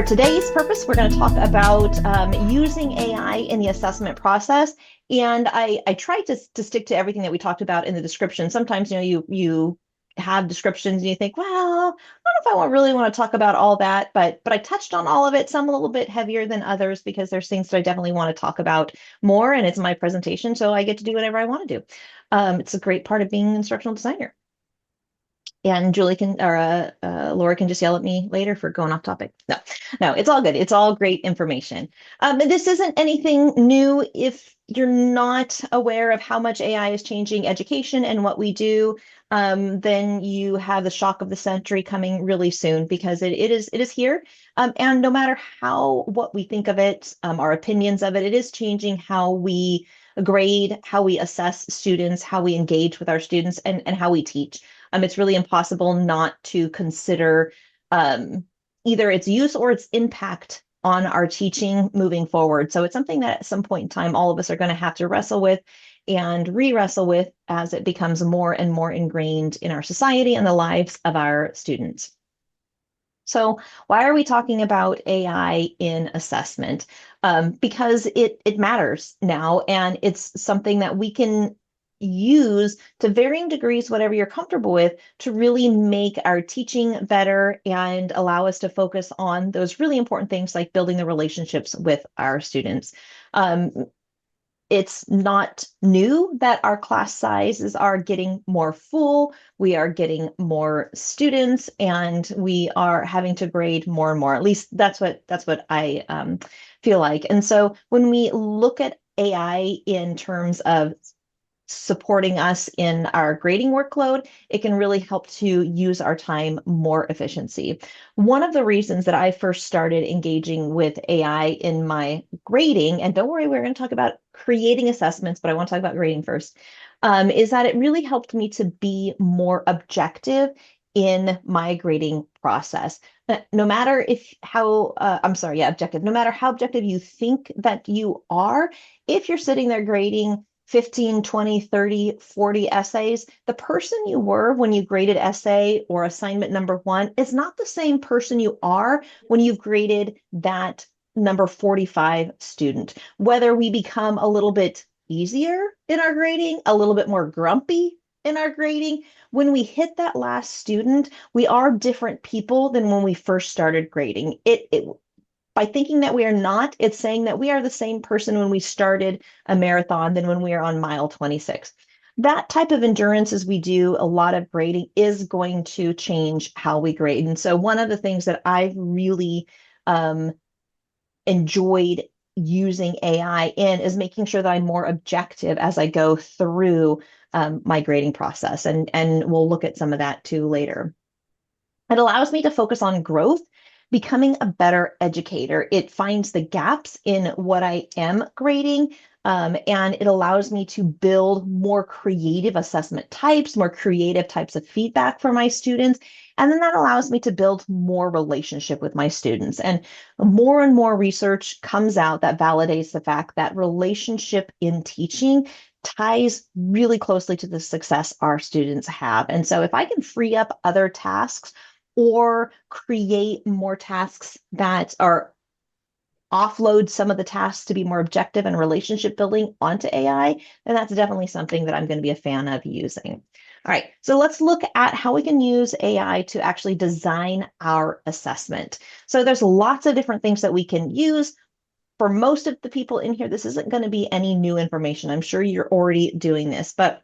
for today's purpose, we're going to talk about using AI in the assessment process. And I tried to stick to everything that we talked about in the description. Sometimes, you have descriptions and you think, well, I don't know if really want to talk about all that, but I touched on all of it, some a little bit heavier than others because there's things that I definitely want to talk about more, and it's my presentation, so I get to do whatever I want to do. It's a great part of being an instructional designer. And Julie can, or Laura can just yell at me later for going off topic. No, it's all good. It's all great information. And this isn't anything new if you're not aware of how much AI is changing education and what we do. Then you have the shock of the century coming really soon because it is here. And no matter what we think of it, our opinions of it, it is changing how we grade, how we assess students, how we engage with our students, and how we teach. It's really impossible not to consider either its use or its impact on our teaching moving forward. So it's something that at some point in time, all of us are going to have to wrestle with and re-wrestle with as it becomes more and more ingrained in our society and the lives of our students. So why are we talking about AI in assessment? Because it matters now, and it's something that we can use to varying degrees, whatever you're comfortable with, to really make our teaching better and allow us to focus on those really important things like building the relationships with our students. It's not new that our class sizes are getting more full. We are getting more students, and we are having to grade more and more. At least that's what I feel like. And so when we look at AI in terms of supporting us in our grading workload, it can really help to use our time more efficiency. One of the reasons that I first started engaging with AI in my grading, and don't worry, we're going to talk about creating assessments, but I want to talk about grading first, is that it really helped me to be more objective in my grading process. No matter objective, no matter how objective you think that you are, if you're sitting there grading 15, 20, 30, 40 essays, the person you were when you graded essay or assignment number one is not the same person you are when you've graded that number 45 student. Whether we become a little bit easier in our grading, a little bit more grumpy in our grading, when we hit that last student, we are different people than when we first started grading. By thinking that we are not, it's saying that we are the same person when we started a marathon than when we are on mile 26. That type of endurance as we do a lot of grading is going to change how we grade. And so one of the things that I've really enjoyed using AI in is making sure that I'm more objective as I go through my grading process. And we'll look at some of that too later. It allows me to focus on growth, becoming a better educator. It finds the gaps in what I am grading, and it allows me to build more creative assessment types, more creative types of feedback for my students. And then that allows me to build more relationship with my students. And more research comes out that validates the fact that relationship in teaching ties really closely to the success our students have. And so if I can free up other tasks or create more tasks that are offload some of the tasks to be more objective and relationship building onto AI, then that's definitely something that I'm going to be a fan of using. All right, so let's look at how we can use AI to actually design our assessment. So there's lots of different things that we can use. For most of the people in here, this isn't going to be any new information. I'm sure you're already doing this, but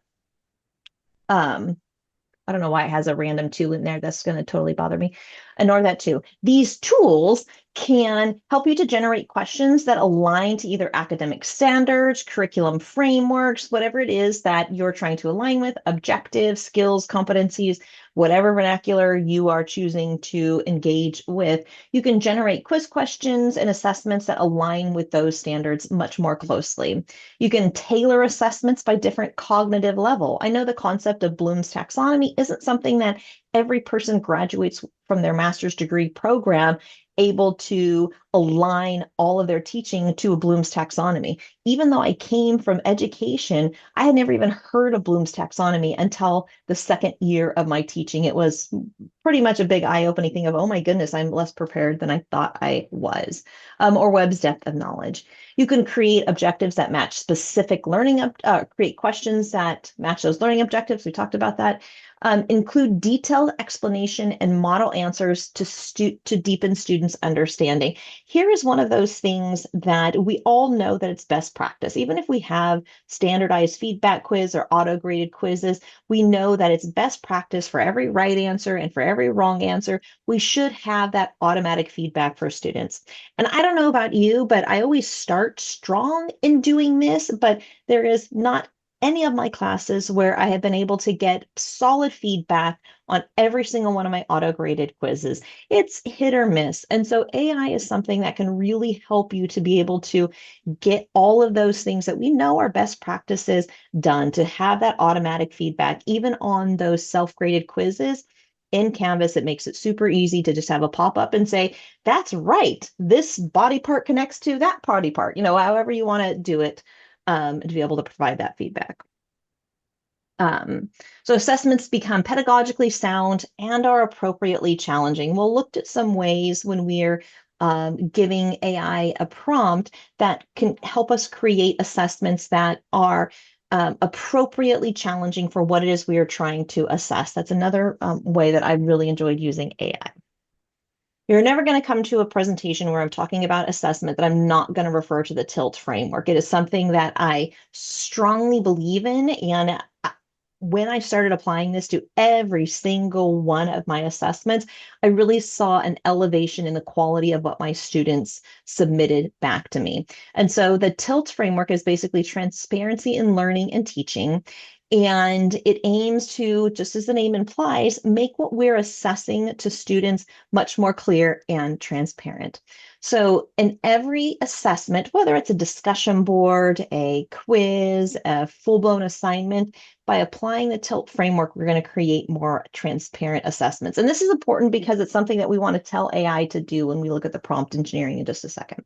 I don't know why it has a random two in there. That's going to totally bother me. Ignore that too. These tools can help you to generate questions that align to either academic standards, curriculum frameworks, whatever it is that you're trying to align with, objectives, skills, competencies, whatever vernacular you are choosing to engage with. You can generate quiz questions and assessments that align with those standards much more closely. You can tailor assessments by different cognitive level. I know the concept of Bloom's taxonomy isn't something that every person graduates from their master's degree program able to align all of their teaching to a Bloom's taxonomy. Even though I came from education, I had never even heard of Bloom's taxonomy until the second year of my teaching. It was pretty much a big eye-opening thing of, oh my goodness, I'm less prepared than I thought I was. Or Webb's depth of knowledge. You can create objectives that match specific learning, create questions that match those learning objectives. We talked about that. Include detailed explanation and model answers to deepen students' understanding. Here is one of those things that we all know that it's best practice. Even if we have standardized feedback quiz or auto-graded quizzes, we know that it's best practice for every right answer and for every wrong answer. We should have that automatic feedback for students. And I don't know about you, but I always start strong in doing this, but there is not any of my classes where I have been able to get solid feedback on every single one of my auto-graded quizzes. It's hit or miss. And so AI is something that can really help you to be able to get all of those things that we know are best practices done, to have that automatic feedback, even on those self-graded quizzes. In Canvas, it makes it super easy to just have a pop-up and say, that's right, this body part connects to that body part, however you want to do it, to be able to provide that feedback. So assessments become pedagogically sound and are appropriately challenging. We'll look at some ways when we're giving AI a prompt that can help us create assessments that are appropriately challenging for what it is we are trying to assess. That's another way that I really enjoyed using AI. You're never going to come to a presentation where I'm talking about assessment that I'm not going to refer to the TILT framework. It is something that I strongly believe in, and when I started applying this to every single one of my assessments, I really saw an elevation in the quality of what my students submitted back to me. And so the TILT framework is basically transparency in learning and teaching. And it aims to, just as the name implies, make what we're assessing to students much more clear and transparent. So in every assessment, whether it's a discussion board, a quiz, a full-blown assignment, by applying the TILT framework, we're going to create more transparent assessments. And this is important because it's something that we want to tell AI to do when we look at the prompt engineering in just a second.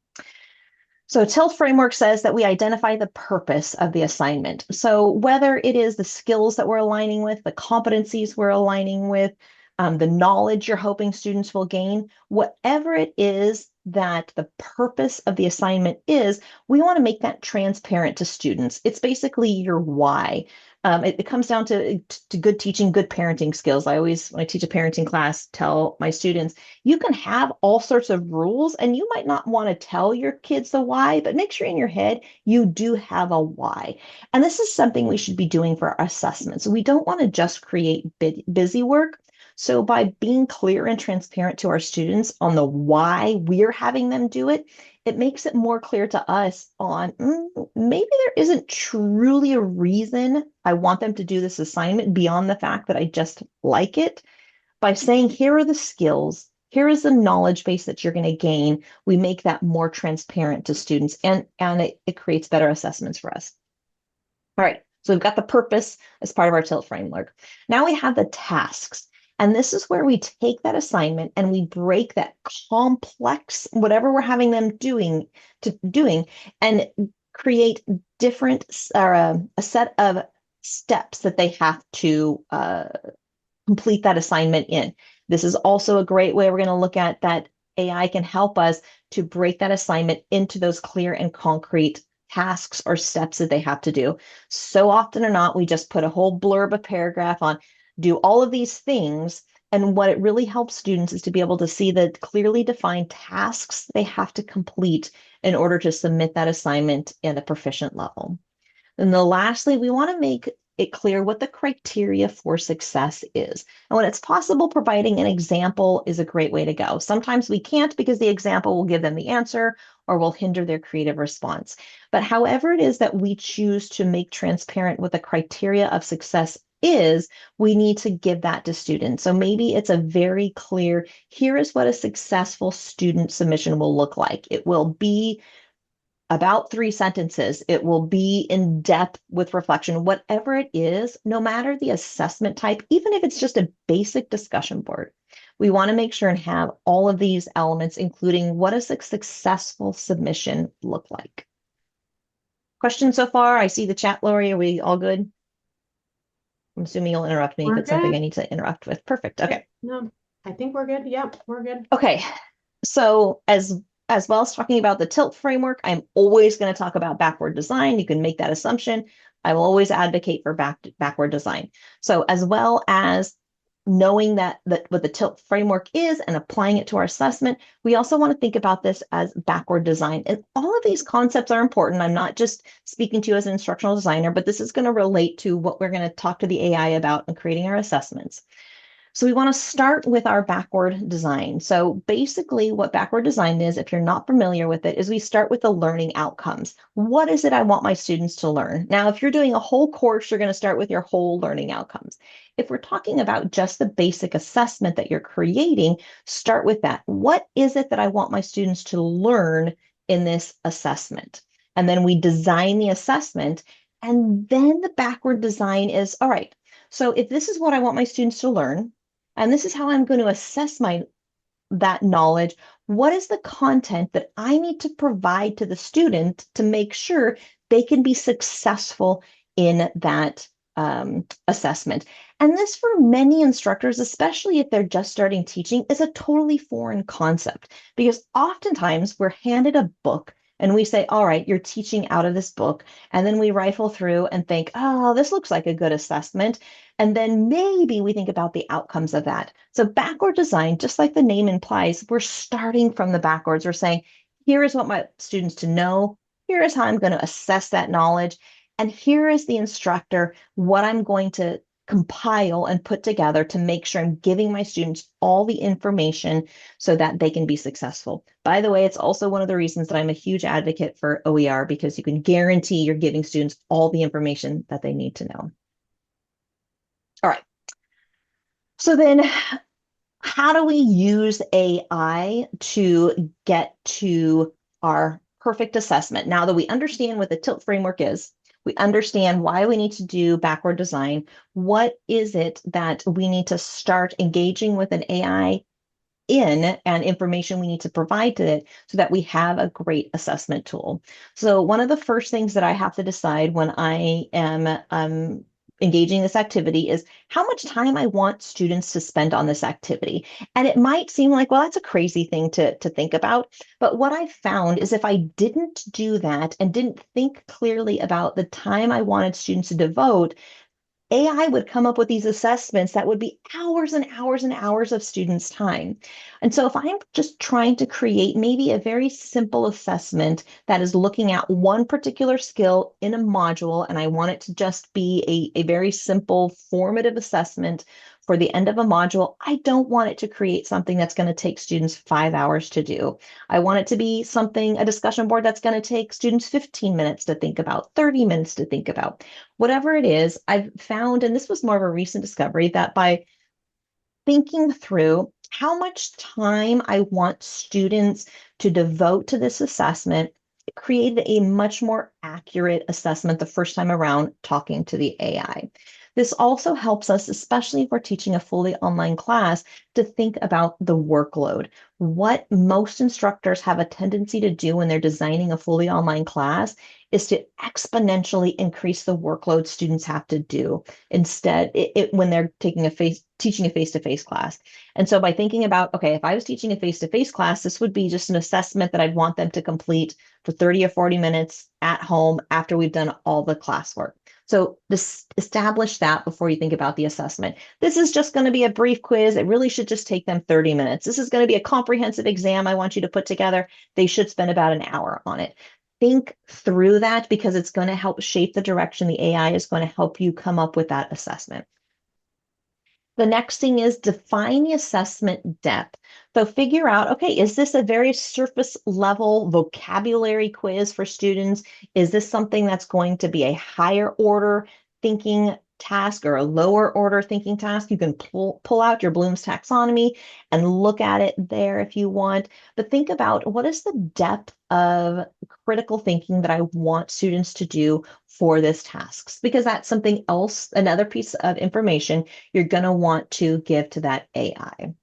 So TILT framework says that we identify the purpose of the assignment. So whether it is the skills that we're aligning with, the competencies we're aligning with, the knowledge you're hoping students will gain, whatever it is that the purpose of the assignment is, we want to make that transparent to students. It's basically your why. It comes down to good teaching, good parenting skills. I always, when I teach a parenting class, tell my students, you can have all sorts of rules and you might not want to tell your kids the why, but make sure in your head you do have a why. And this is something we should be doing for our assessments. We don't want to just create busy work. So by being clear and transparent to our students on the why we're having them do it, it makes it more clear to us on maybe there isn't truly a reason I want them to do this assignment beyond the fact that I just like it. By saying, here are the skills, here is the knowledge base that you're going to gain, we make that more transparent to students, and it creates better assessments for us. All right, so we've got the purpose as part of our TILT framework. Now we have the tasks. And this is where we take that assignment and we break that complex, whatever we're having them doing, and create different, or a set of steps that they have to complete that assignment in. This is also a great way we're going to look at that AI can help us to break that assignment into those clear and concrete tasks or steps that they have to do. So often or not, we just put a whole blurb, a paragraph on do all of these things. And what it really helps students is to be able to see the clearly defined tasks they have to complete in order to submit that assignment at a proficient level. And then lastly, we want to make it clear what the criteria for success is. And when it's possible, providing an example is a great way to go. Sometimes we can't because the example will give them the answer or will hinder their creative response. But however it is that we choose to make transparent what the criteria of success is, we need to give that to students. So maybe it's a very clear, here is what a successful student submission will look like. It will be about 3 sentences. It will be in depth with reflection, whatever it is, no matter the assessment type, even if it's just a basic discussion board. We want to make sure and have all of these elements, including what does a successful submission look like? Questions so far? I see the chat, Lori. Are we all good? I'm assuming you'll interrupt me if We're it's something good. I need to interrupt with. Perfect. Okay. No, I think we're good. Yep, we're good. Okay. So as well as talking about the tilt framework, I'm always going to talk about backward design. You can make that assumption. I will always advocate for backward design. So as well as knowing that what the tilt framework is and applying it to our assessment, we also want to think about this as backward design. And all of these concepts are important. I'm not just speaking to you as an instructional designer, but this is going to relate to what we're going to talk to the AI about in creating our assessments. So we want to start with our backward design. So basically what backward design is, if you're not familiar with it, is we start with the learning outcomes. What is it I want my students to learn? Now, if you're doing a whole course, you're going to start with your whole learning outcomes. If we're talking about just the basic assessment that you're creating, start with that. What is it that I want my students to learn in this assessment? And then we design the assessment. And then the backward design is, all right, so if this is what I want my students to learn, and this is how I'm going to assess my that knowledge, what is the content that I need to provide to the student to make sure they can be successful in that assessment? And this, for many instructors, especially if they're just starting teaching, is a totally foreign concept because oftentimes we're handed a book and we say, all right, you're teaching out of this book. And then we rifle through and think, oh, this looks like a good assessment. And then maybe we think about the outcomes of that. So backward design, just like the name implies, we're starting from the backwards. We're saying, here is what my students to know. Here is how I'm going to assess that knowledge. And here is the instructor, what I'm going to compile and put together to make sure I'm giving my students all the information so that they can be successful. By the way, it's also one of the reasons that I'm a huge advocate for OER because you can guarantee you're giving students all the information that they need to know. All right. So then how do we use AI to get to our perfect assessment? Now that we understand what the tilt framework is, we understand why we need to do backward design. What is it that we need to start engaging with an AI in and information we need to provide to it so that we have a great assessment tool. So one of the first things that I have to decide when I am engaging this activity is how much time I want students to spend on this activity. And it might seem like, well, that's a crazy thing to think about. But what I found is if I didn't do that and didn't think clearly about the time I wanted students to devote, AI would come up with these assessments that would be hours and hours and hours of students' time. And so, if I'm just trying to create maybe a very simple assessment that is looking at one particular skill in a module, and I want it to just be a very simple formative assessment for the end of a module, I don't want it to create something that's going to take students 5 hours to do. I want it to be something, a discussion board that's going to take students 15 minutes to think about, 30 minutes to think about. Whatever it is, I've found, and this was more of a recent discovery, that by thinking through how much time I want students to devote to this assessment, it created a much more accurate assessment the first time around talking to the AI. This also helps us, especially if we're teaching a fully online class, to think about the workload. What most instructors have a tendency to do when they're designing a fully online class is to exponentially increase the workload students have to do instead when they're teaching a face-to-face class. And so by thinking about, okay, if I was teaching a face-to-face class, this would be just an assessment that I'd want them to complete for 30 or 40 minutes at home after we've done all the classwork. So establish that before you think about the assessment. This is just going to be a brief quiz. It really should just take them 30 minutes. This is going to be a comprehensive exam I want you to put together. They should spend about an hour on it. Think through that because it's going to help shape the direction the AI is going to help you come up with that assessment. The next thing is define the assessment depth. So figure out, okay, is this a very surface level vocabulary quiz for students? Is this something that's going to be a higher order thinking task or a lower order thinking task? You can pull out your Bloom's taxonomy and look at it there if you want. But think about what is the depth of critical thinking that I want students to do for this task, because that's something else, another piece of information you're going to want to give to that AI.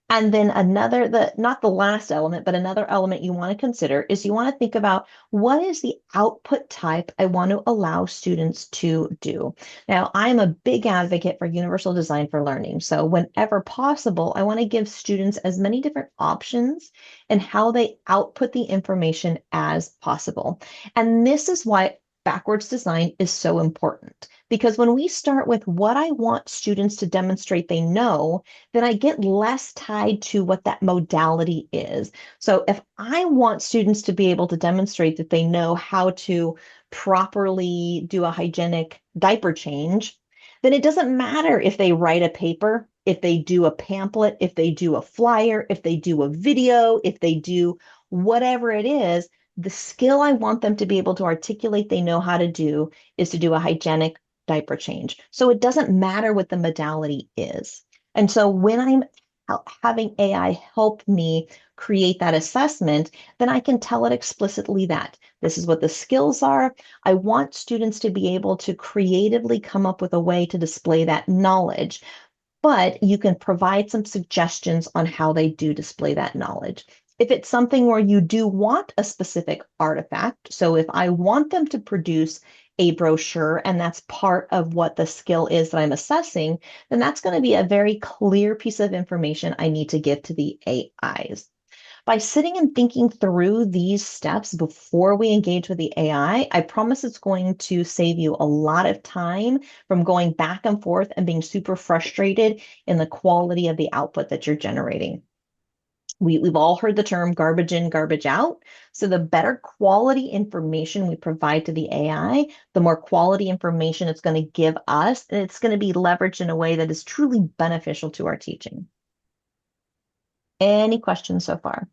And then not the last element, but another element you want to consider is you want to think about what is the output type I want to allow students to do. Now, I'm a big advocate for universal design for learning. So whenever possible, I want to give students as many different options and how they output the information as possible. And this is why backwards design is so important. Because when we start with what I want students to demonstrate they know, then I get less tied to what that modality is. So if I want students to be able to demonstrate that they know how to properly do a hygienic diaper change, then it doesn't matter if they write a paper, if they do a pamphlet, if they do a flyer, if they do a video, if they do whatever it is. The skill I want them to be able to articulate they know how to do is to do a hygienic diaper change. So it doesn't matter what the modality is. And so when I'm having AI help me create that assessment, then I can tell it explicitly that this is what the skills are. I want students to be able to creatively come up with a way to display that knowledge, but you can provide some suggestions on how they do display that knowledge. If it's something where you do want a specific artifact, so if I want them to produce a brochure and that's part of what the skill is that I'm assessing, then that's going to be a very clear piece of information I need to give to the AIs. By sitting and thinking through these steps before we engage with the AI, I promise it's going to save you a lot of time from going back and forth and being super frustrated in the quality of the output that you're generating. We've all heard the term garbage in, garbage out. So the better quality information we provide to the AI, the more quality information it's going to give us, and it's going to be leveraged in a way that is truly beneficial to our teaching. Any questions so far?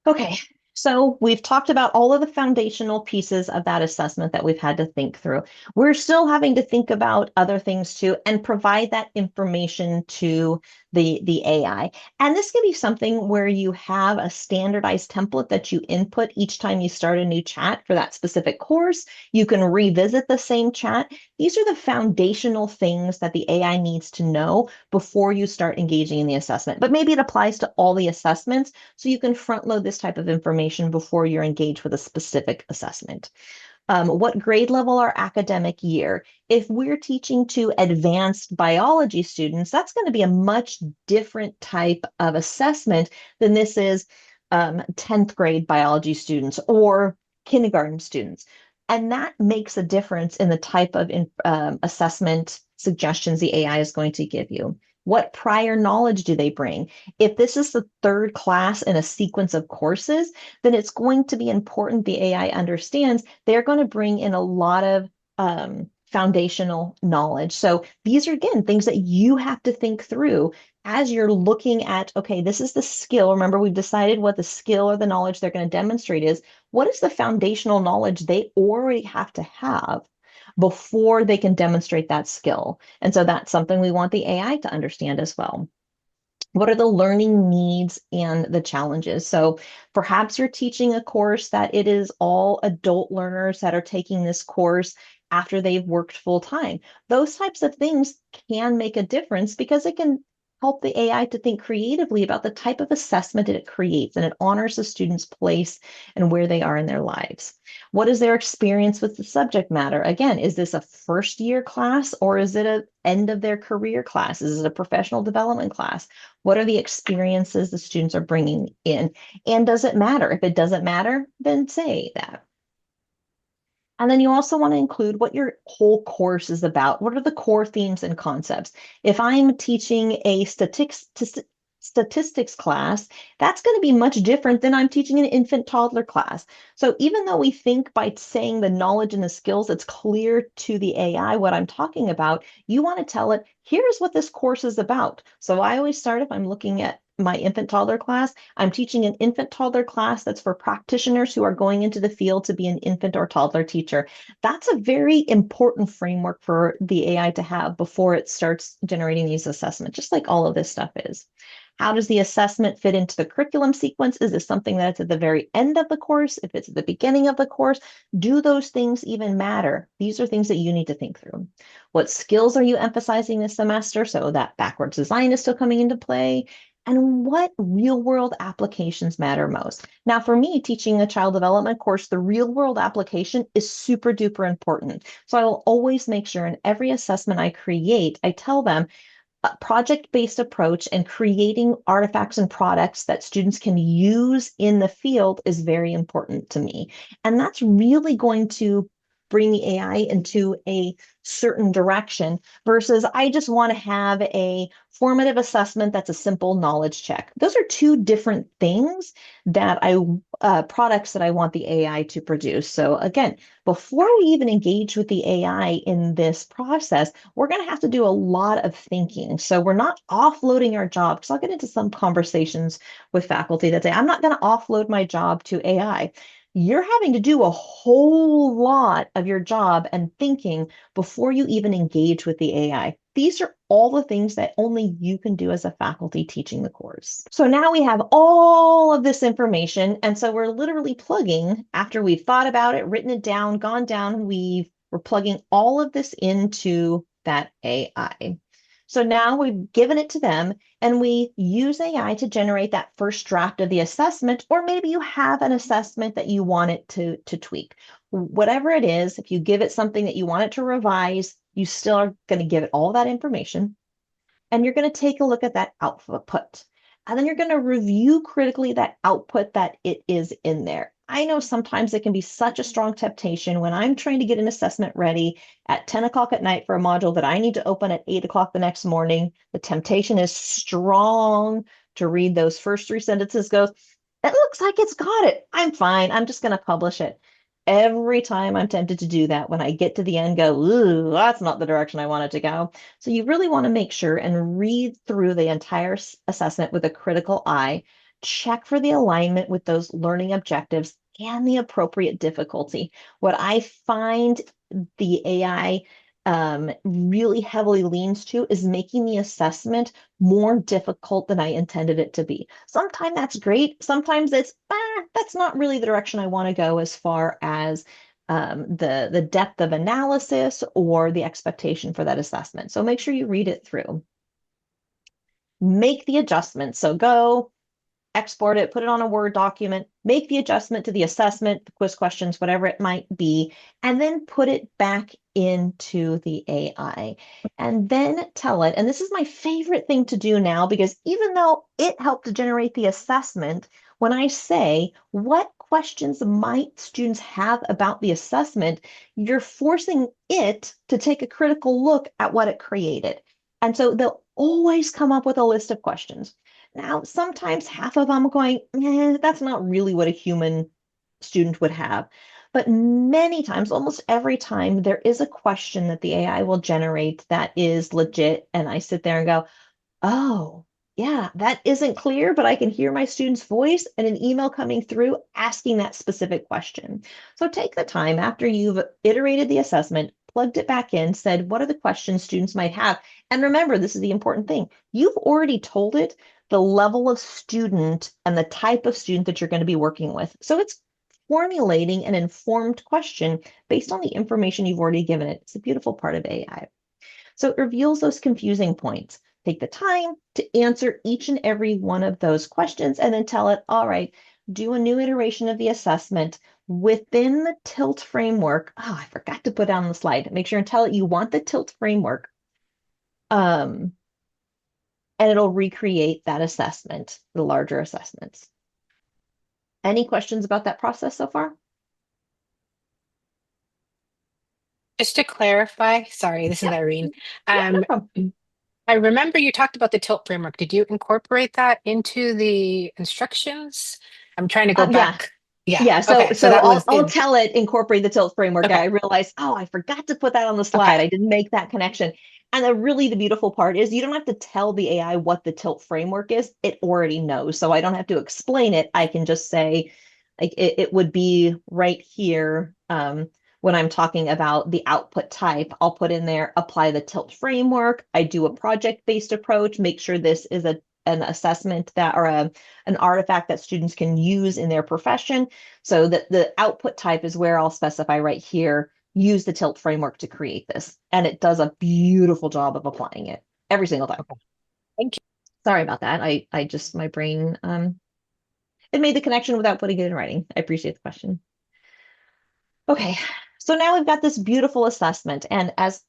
Okay, so we've talked about all of the foundational pieces of that assessment that we've had to think through. We're still having to think about other things too and provide that information to the AI. And this can be something where you have a standardized template that you input each time you start a new chat for that specific course. You can revisit the same chat. These are the foundational things that the AI needs to know before you start engaging in the assessment. But maybe it applies to all the assessments. So you can front load this type of information before you're engaged with a specific assessment. What grade level or academic year? If we're teaching to advanced biology students, that's going to be a much different type of assessment than this is 10th grade biology students or kindergarten students. And that makes a difference in the type of assessment suggestions the AI is going to give you. What prior knowledge do they bring? If this is the third class in a sequence of courses, then it's going to be important the AI understands they're going to bring in a lot of foundational knowledge. So these are, again, things that you have to think through as you're looking at, okay, this is the skill. Remember, we've decided what the skill or the knowledge they're going to demonstrate is. What is the foundational knowledge they already have to have before they can demonstrate that skill? And so that's something we want the AI to understand as well. What are the learning needs and the challenges? So perhaps you're teaching a course that it is all adult learners that are taking this course after they've worked full time. Those types of things can make a difference because it can help the AI to think creatively about the type of assessment it creates, and it honors the student's place and where they are in their lives. What is their experience with the subject matter? Again, is this a first year class or is it an end of their career class? Is it a professional development class? What are the experiences the students are bringing in? And does it matter? If it doesn't matter, then say that. And then you also want to include what your whole course is about. What are the core themes and concepts? If I'm teaching a statistics class, that's going to be much different than I'm teaching an infant toddler class. So even though we think by saying the knowledge and the skills, it's clear to the AI what I'm talking about, you want to tell it, here's what this course is about. So I always start if I'm looking at my infant toddler class, I'm teaching an infant toddler class that's for practitioners who are going into the field to be an infant or toddler teacher. That's a very important framework for the AI to have before it starts generating these assessments, just like all of this stuff is. How does the assessment fit into the curriculum sequence? Is this something that's at the very end of the course? If it's at the beginning of the course, do those things even matter? These are things that you need to think through. What skills are you emphasizing this semester? So that backwards design is still coming into play. and what real world applications matter most. Now, for me, teaching a child development course, the real world application is super duper important. So I will always make sure in every assessment I create, I tell them a project-based approach and creating artifacts and products that students can use in the field is very important to me. And that's really going to bring the AI into a certain direction versus I just want to have a formative assessment that's a simple knowledge check. Those are two different things that products that I want the AI to produce. So again, before we even engage with the AI in this process, we're going to have to do a lot of thinking. So we're not offloading our job, because I'll get into some conversations with faculty that say, I'm not going to offload my job to AI. You're having to do a whole lot of your job and thinking before you even engage with the AI. These are all the things that only you can do as a faculty teaching the course. So now we have all of this information. And so we're literally plugging, after we've thought about it, written it down, gone down, we're plugging all of this into that AI. So now we've given it to them and we use AI to generate that first draft of the assessment, or maybe you have an assessment that you want it to tweak. Whatever it is, if you give it something that you want it to revise, you still are going to give it all that information and you're going to take a look at that output. And then you're going to review critically that output that it is in there. I know sometimes it can be such a strong temptation when I'm trying to get an assessment ready at 10 o'clock at night for a module that I need to open at 8 o'clock the next morning. The temptation is strong to read those first three sentences, goes, it looks like it's got it. I'm fine. I'm just going to publish it. Every time I'm tempted to do that, when I get to the end, go, ooh, that's not the direction I wanted to go. So you really want to make sure and read through the entire assessment with a critical eye, check for the alignment with those learning objectives and the appropriate difficulty. What I find the AI really heavily leans to is making the assessment more difficult than I intended it to be. Sometimes that's great. Sometimes it's, that's not really the direction I want to go as far as the depth of analysis or the expectation for that assessment. So make sure you read it through. Make the adjustments. So go export it, put it on a Word document, make the adjustment to the assessment, the quiz questions, whatever it might be, and then put it back into the AI. And then tell it, and this is my favorite thing to do now, because even though it helped to generate the assessment, when I say, what questions might students have about the assessment, you're forcing it to take a critical look at what it created. And so they'll always come up with a list of questions. Now, sometimes half of them are going, that's not really what a human student would have. But many times, almost every time, there is a question that the AI will generate that is legit. And I sit there and go, oh, yeah, that isn't clear, but I can hear my student's voice and an email coming through asking that specific question. So take the time after you've iterated the assessment, plugged it back in, said, what are the questions students might have? And remember, this is the important thing. You've already told it the level of student and the type of student that you're going to be working with. So it's formulating an informed question based on the information you've already given it. It's a beautiful part of AI. So it reveals those confusing points. Take the time to answer each and every one of those questions and then tell it, all right, do a new iteration of the assessment within the TILT framework. Oh, I forgot to put on the slide. Make sure and tell it you want the TILT framework. And it'll recreate that assessment, the larger assessments. Any questions about that process so far? Just to clarify, sorry, this is Yep. Irene. Yeah, no Um, problem. I remember you talked about the tilt framework. Did you incorporate that into the instructions? I'm trying to go Yeah, back. Yeah. Yeah, so Okay. So so that I'll was I'll in. tell it incorporate the tilt framework. Okay. I realized, oh, I forgot to put that on the Okay. slide. I didn't make that connection. And really the beautiful part is you don't have to tell the AI what the tilt framework is. It already knows. So I don't have to explain it. I can just say, like it would be right here. When I'm talking about the output type, I'll put in there, apply the tilt framework. I do a project-based approach, make sure this is an assessment that or an artifact that students can use in their profession. So that the output type is where I'll specify right here, use the tilt framework to create this. And it does a beautiful job of applying it every single time. Okay. Thank you. Sorry about that. I just, my brain, it made the connection without putting it in writing. I appreciate the question. Okay, so now we've got this beautiful assessment. And as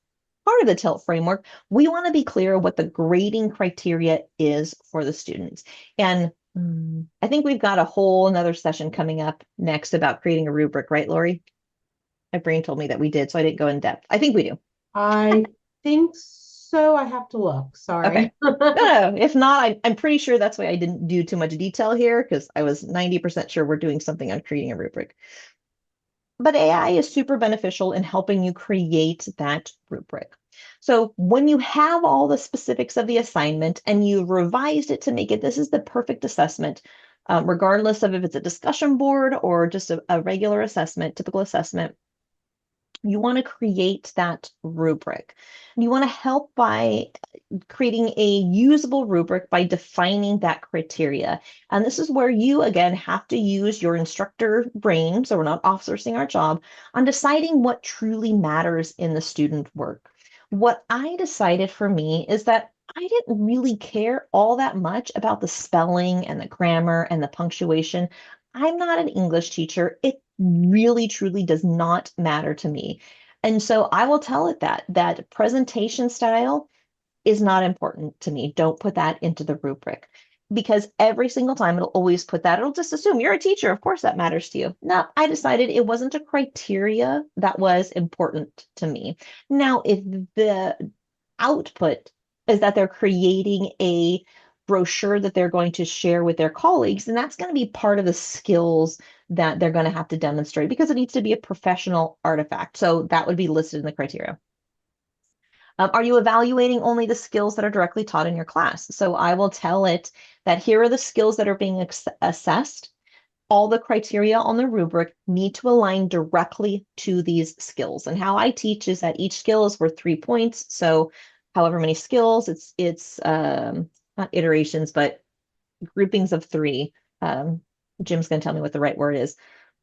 part of the TILT framework, we want to be clear what the grading criteria is for the students. And I think we've got a whole another session coming up next about creating a rubric, right, Lori? My brain told me that we did, so I didn't go in depth. I think we do. I think so. I have to look. Okay. Sorry. No, if not, I'm pretty sure that's why I didn't do too much detail here because I was 90% sure we're doing something on creating a rubric. But AI is super beneficial in helping you create that rubric. So when you have all the specifics of the assignment and you've revised it to make it, this is the perfect assessment, regardless of if it's a discussion board or just a regular assessment, typical assessment, you want to create that rubric. You want to help by creating a usable rubric by defining that criteria. And this is where you, again, have to use your instructor brain, so we're not outsourcing our job, on deciding what truly matters in the student work. What I decided for me is that I didn't really care all that much about the spelling and the grammar and the punctuation. I'm not an English teacher. It really, truly does not matter to me. And so I will tell it that presentation style is not important to me. Don't put that into the rubric because every single time it'll always put that. It'll just assume you're a teacher. Of course, that matters to you. No, I decided it wasn't a criteria that was important to me. Now, if the output is that they're creating a brochure that they're going to share with their colleagues, and that's going to be part of the skills that they're going to have to demonstrate because it needs to be a professional artifact. So that would be listed in the criteria. Are you evaluating only the skills that are directly taught in your class? So I will tell it that here are the skills that are being assessed. All the criteria on the rubric need to align directly to these skills. And how I teach is that each skill is worth 3 points. So however many skills, it's not iterations, but groupings of three. Jim's going to tell me what the right word is.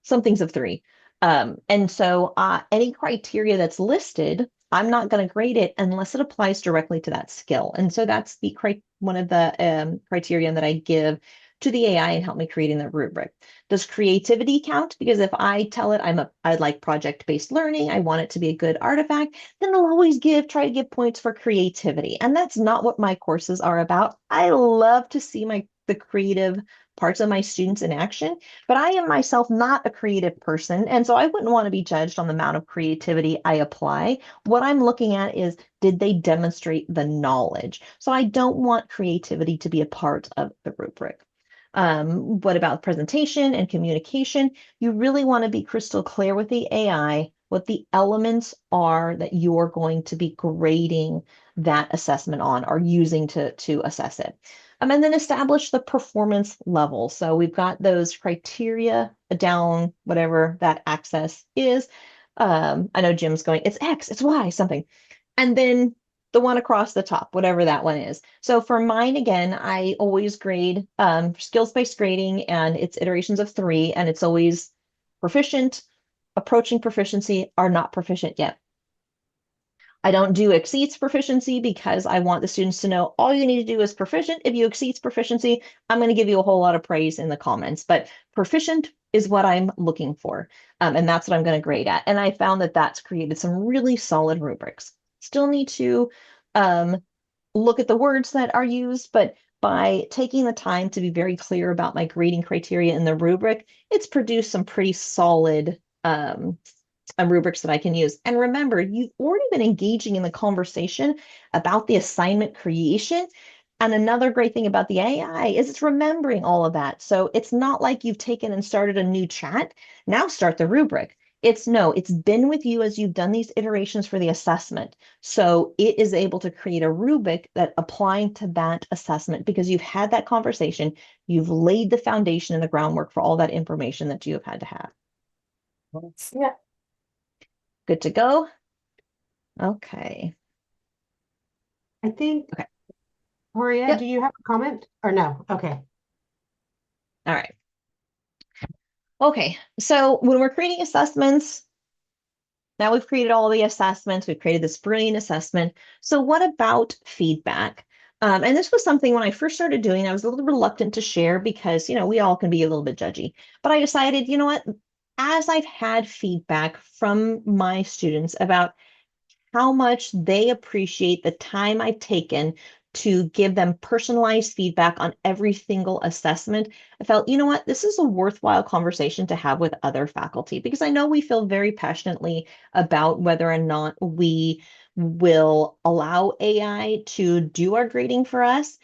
Somethings of three. And so any criteria that's listed, I'm not going to grade it unless it applies directly to that skill. And so that's the one of the criterion that I give to the AI and help me creating the rubric. Does creativity count? Because if I tell it I like project-based learning, I want it to be a good artifact, then I'll always try to give points for creativity. And that's not what my courses are about. I love to see the creative parts of my students in action, but I am myself not a creative person. And so I wouldn't want to be judged on the amount of creativity I apply. What I'm looking at is, did they demonstrate the knowledge? So I don't want creativity to be a part of the rubric. What about presentation and communication? You really want to be crystal clear with the AI what the elements are that you're going to be grading that assessment on or using to assess it. And then establish the performance level. So we've got those criteria down, whatever that access is. I know Jim's going, it's X, it's Y, something. And then the one across the top, whatever that one is. So for mine, again, I always grade skills-based grading and it's iterations of 3, and it's always proficient, approaching proficiency, are not proficient yet. I don't do exceeds proficiency because I want the students to know all you need to do is proficient. If you exceeds proficiency, I'm going to give you a whole lot of praise in the comments, but proficient is what I'm looking for. And that's what I'm going to grade at. And I found that that's created some really solid rubrics. Still need to look at the words that are used, but by taking the time to be very clear about my grading criteria in the rubric, it's produced some pretty solid rubrics that I can use. And remember, you've already been engaging in the conversation about the assignment creation. And another great thing about the AI is it's remembering all of that. So it's not like you've taken and started a new chat. Now start the rubric. It's been with you as you've done these iterations for the assessment. So it is able to create a rubric that applying to that assessment because you've had that conversation, you've laid the foundation and the groundwork for all that information that you have had to have. Yeah. Good to go? Okay. I think, Okay. Horia, Yep. do you have a comment or no? Okay. All right. Okay. So when we're creating assessments, now we've created all the assessments, we've created this brilliant assessment. So what about feedback? And this was something when I first started doing, I was a little reluctant to share because, we all can be a little bit judgy. But I decided, you know what? As I've had feedback from my students about how much they appreciate the time I've taken to give them personalized feedback on every single assessment. I felt, you know what, this is a worthwhile conversation to have with other faculty because I know we feel very passionately about whether or not we will allow AI to do our grading for us.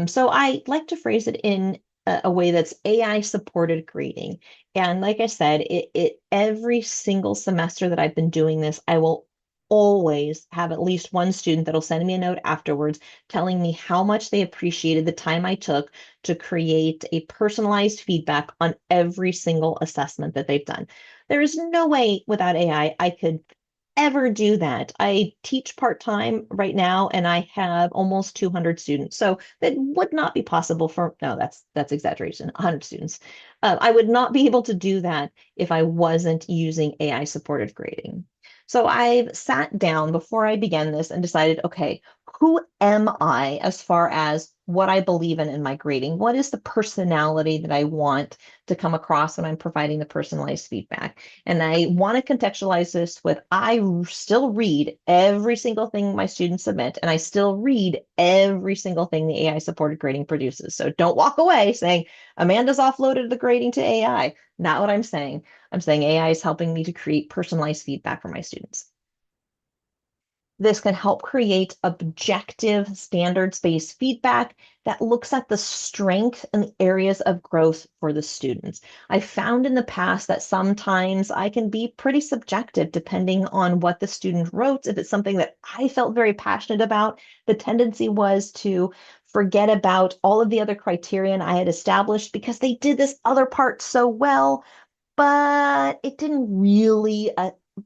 So I like to phrase it in a way that's AI supported grading. And like I said, it every single semester that I've been doing this, I will always have at least one student that'll send me a note afterwards telling me how much they appreciated the time I took to create a personalized feedback on every single assessment that they've done. There is no way without AI I could ever do that. I teach part-time right now and I have almost 200 students. So that would not be possible for, no, that's exaggeration, 100 students. I would not be able to do that if I wasn't using AI supported grading. So I've sat down before I began this and decided, okay, who am I as far as what I believe in my grading? What is the personality that I want to come across when I'm providing the personalized feedback? And I want to contextualize this with I still read every single thing my students submit, and I still read every single thing the AI supported grading produces. So don't walk away saying Amanda's offloaded the grading to AI. Not what I'm saying. I'm saying AI is helping me to create personalized feedback for my students. This can help create objective standards-based feedback that looks at the strength and the areas of growth for the students. I found in the past that sometimes I can be pretty subjective depending on what the student wrote. If it's something that I felt very passionate about, the tendency was to forget about all of the other criterion I had established because they did this other part so well, but it didn't really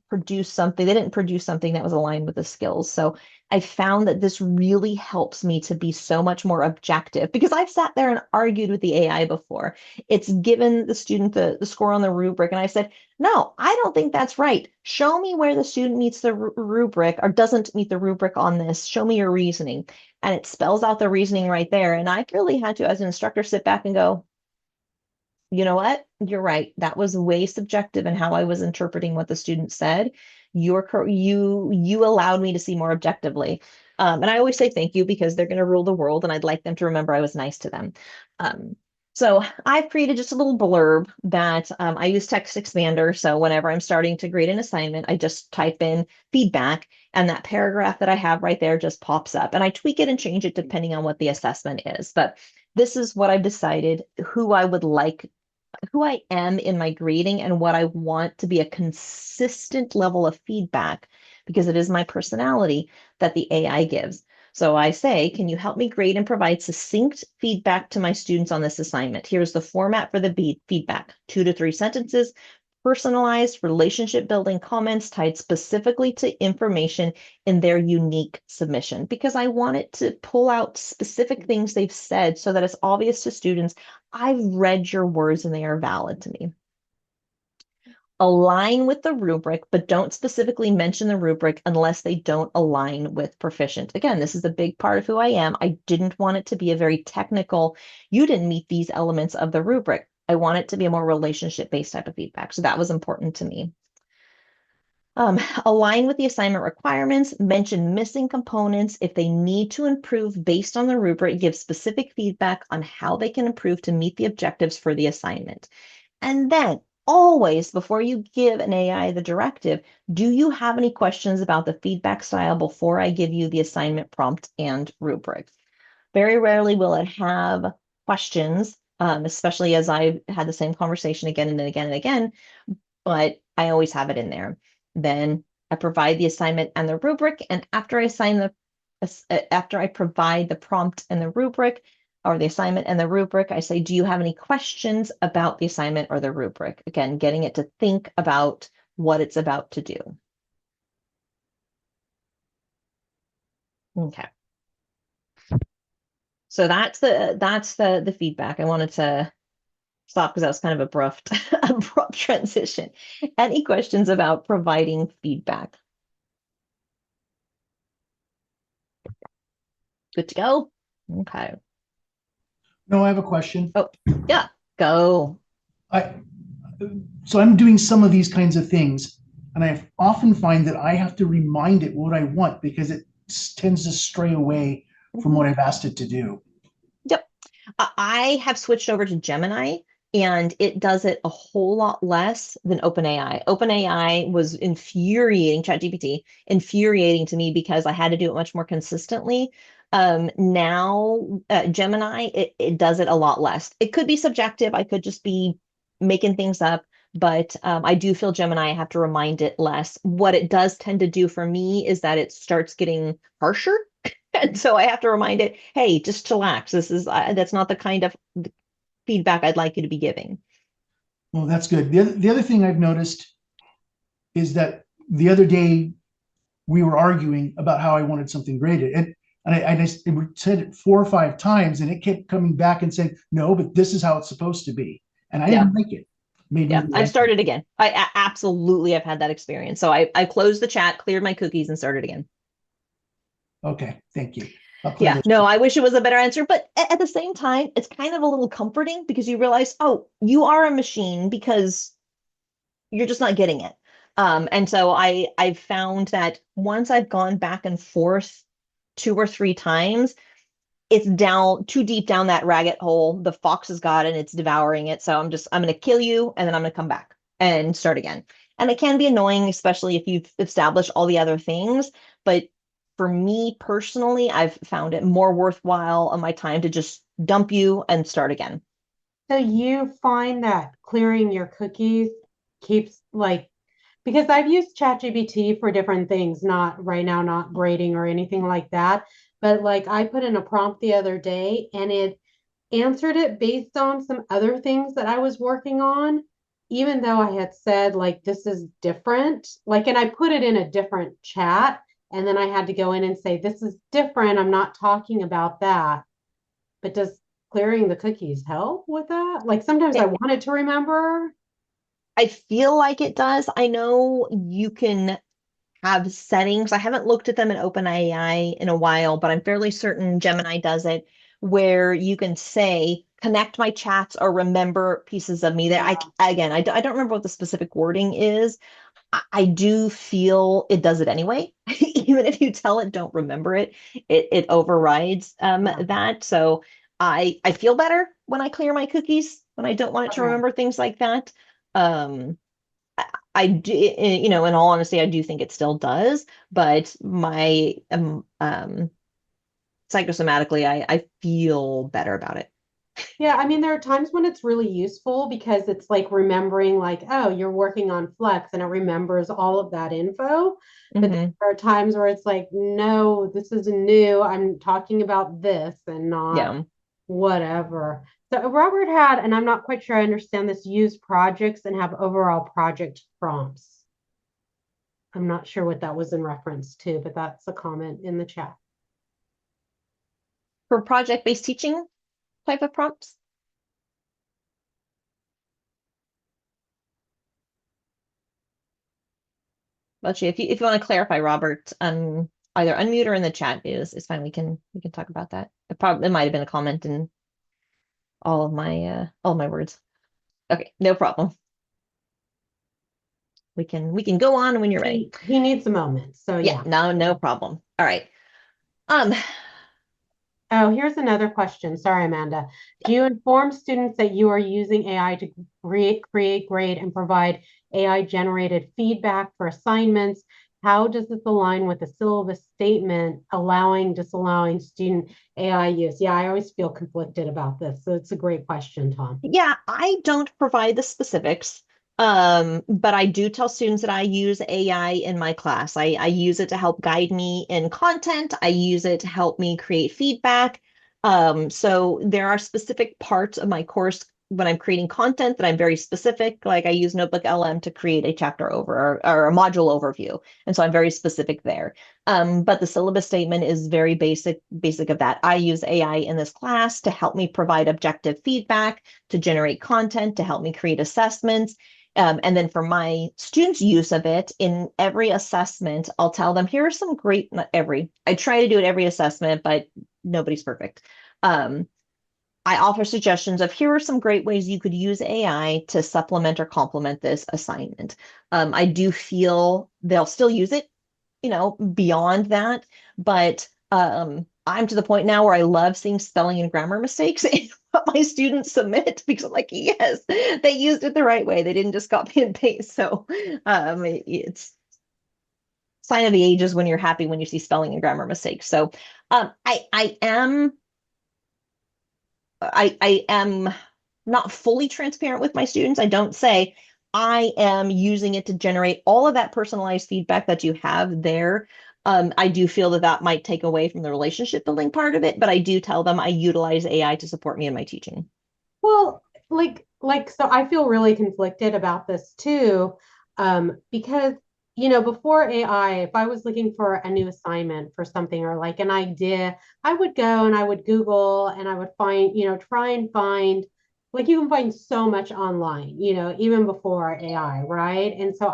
produce something. They didn't produce something that was aligned with the skills. So I found that this really helps me to be so much more objective because I've sat there and argued with the AI before. It's given the student the score on the rubric, and I said, no, I don't think that's right. Show me where the student meets the rubric or doesn't meet the rubric on this. Show me your reasoning. And it spells out the reasoning right there. And I really had to, as an instructor, sit back and go, you know what? You're right. That was way subjective in how I was interpreting what the student said. You allowed me to see more objectively. And I always say thank you because they're going to rule the world, and I'd like them to remember I was nice to them. Um, so I've created just a little blurb that I use text expander. So whenever I'm starting to grade an assignment, I just type in feedback, and that paragraph that I have right there just pops up. And I tweak it and change it depending on what the assessment is. But this is what I've decided who I would like who I am in my grading and what I want to be a consistent level of feedback because it is my personality that the AI gives. So I say, can you help me grade and provide succinct feedback to my students on this assignment? Here's the format for the feedback, 2 to 3 sentences, personalized relationship building comments tied specifically to information in their unique submission because I want it to pull out specific things they've said so that it's obvious to students I've read your words and they are valid to me. Align with the rubric, but don't specifically mention the rubric unless they don't align with proficient. Again, this is a big part of who I am. I didn't want it to be a very technical, you didn't meet these elements of the rubric. I want it to be a more relationship-based type of feedback. So that was important to me. Align with the assignment requirements, mention missing components. If they need to improve based on the rubric, give specific feedback on how they can improve to meet the objectives for the assignment. And then always, before you give an AI the directive, do you have any questions about the feedback style before I give you the assignment prompt and rubric? Very rarely will it have questions, especially as I've had the same conversation again and again and again, but I always have it in there. Then I provide the assignment and the rubric, and after I provide the prompt and the rubric, or the assignment and the rubric, I say, do you have any questions about the assignment or the rubric? Again, getting it to think about what it's about to do. Okay. So that's the feedback. I wanted to stop because that was kind of abrupt, abrupt transition. Any questions about providing feedback? Good to go? Okay. No, I have a question. Oh, yeah, go. I, so I'm doing some of these kinds of things, and I often find that I have to remind it what I want because it tends to stray away from what I've asked it to do. Yep. I have switched over to Gemini and it does it a whole lot less than OpenAI. OpenAI was infuriating, ChatGPT, infuriating to me because I had to do it much more consistently. Now, Gemini, it does it a lot less. It could be subjective. I could just be making things up, but I do feel Gemini, I have to remind it less. What it does tend to do for me is that it starts getting harsher. And so I have to remind it, hey, just chillax. That's not the kind of feedback I'd like you to be giving. Well, that's good. The other thing I've noticed is that the other day we were arguing about how I wanted something graded. And I just said it 4 or 5 times, and it kept coming back and saying, no, but this is how it's supposed to be. And I Yeah. didn't like it. Made me Yeah, I've like started again. Absolutely have had that experience. So I closed the chat, cleared my cookies, and started again. Okay, thank you. I'll clear Yeah, this. no, I wish it was a better answer, but at the same time, it's kind of a little comforting because you realize, oh, you are a machine because you're just not getting it. And so I've found that once I've gone back and forth 2 or 3 times, it's down too deep down that rabbit hole. The fox has got it and it's devouring it. So I'm going to kill you and then I'm going to come back and start again. And it can be annoying, especially if you've established all the other things. But for me personally, I've found it more worthwhile on my time to just dump you and start again. So you find that clearing your cookies keeps like, because I've used ChatGPT for different things, not right now, not grading or anything like that. But like I put in a prompt the other day and it answered it based on some other things that I was working on, even though I had said like this is different. Like, and I put it in a different chat, and then I had to go in and say, this is different. I'm not talking about that. But does clearing the cookies help with that? Like sometimes I wanted to remember. I feel like it does. I know you can have settings. I haven't looked at them in OpenAI in a while, but I'm fairly certain Gemini does it where you can say, connect my chats or remember pieces of me that I don't remember what the specific wording is. I do feel it does it anyway. Even if you tell it don't remember it, it overrides that. So I feel better when I clear my cookies, when I don't want it to Okay. remember things like that. Um, I do, in all honesty, I do think it still does, but my psychosomatically, I feel better about it. Yeah, I mean, there are times when it's really useful because it's like remembering, like, oh, you're working on Flex and it remembers all of that info. But Hmm. there are times where it's like, no, this is new. I'm talking about this and not Yeah. whatever. So Robert had, and I'm not quite sure I understand this, use projects and have overall project prompts. I'm not sure what that was in reference to, but that's a comment in the chat. For project-based teaching type of prompts. Actually, if you want to clarify, Robert, either unmute or in the chat is fine. We can talk about that. It might have been a comment in all my words. Okay, no problem. We can go on when you're ready. He needs a moment. So Yeah, yeah. no problem. All right. Um, Oh, here's another question. Sorry, Amanda. Do you inform students that you are using AI to create, grade, and provide AI generated feedback for assignments? How does this align with the syllabus statement allowing, disallowing student AI use? Yeah, I always feel conflicted about this. So it's a great question, Tom. yeah, I don't provide the specifics. But I do tell students that I use AI in my class. I use it to help guide me in content. I use it to help me create feedback. So there are specific parts of my course when I'm creating content that I'm very specific. Like I use Notebook LM to create a chapter or a module overview. And so I'm very specific there. But the syllabus statement is very basic of that. I use AI in this class to help me provide objective feedback, to generate content, to help me create assessments. And then for my students' use of it in every assessment, I'll tell them, here are some great, not every, I try to do it every assessment, but nobody's perfect. I offer suggestions of here are some great ways you could use AI to supplement or complement this assignment. I do feel they'll still use it, beyond that, but I'm to the point now where I love seeing spelling and grammar mistakes in what my students submit because I'm like, yes, they used it the right way. They didn't just copy and paste. So it's sign of the ages when you're happy when you see spelling and grammar mistakes. So I am not fully transparent with my students. I don't say I am using it to generate all of that personalized feedback that you have there. I do feel that that might take away from the relationship building part of it, but I do tell them I utilize AI to support me in my teaching. Well, so I feel really conflicted about this too, because before AI, if I was looking for a new assignment for something or like an idea, I would go and I would Google and I would find, try and find, like you can find so much online, even before AI, right? And so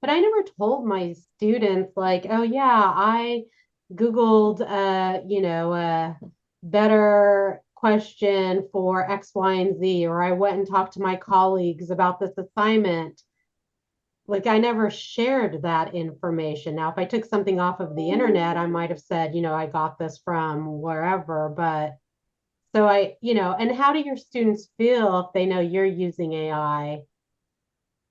but I never told my students like, oh yeah, I Googled, better question for X, Y, and Z, or I went and talked to my colleagues about this assignment. Like I never shared that information. Now, if I took something off of the internet, I might have said, I got this from wherever, but so and how do your students feel if they know you're using AI?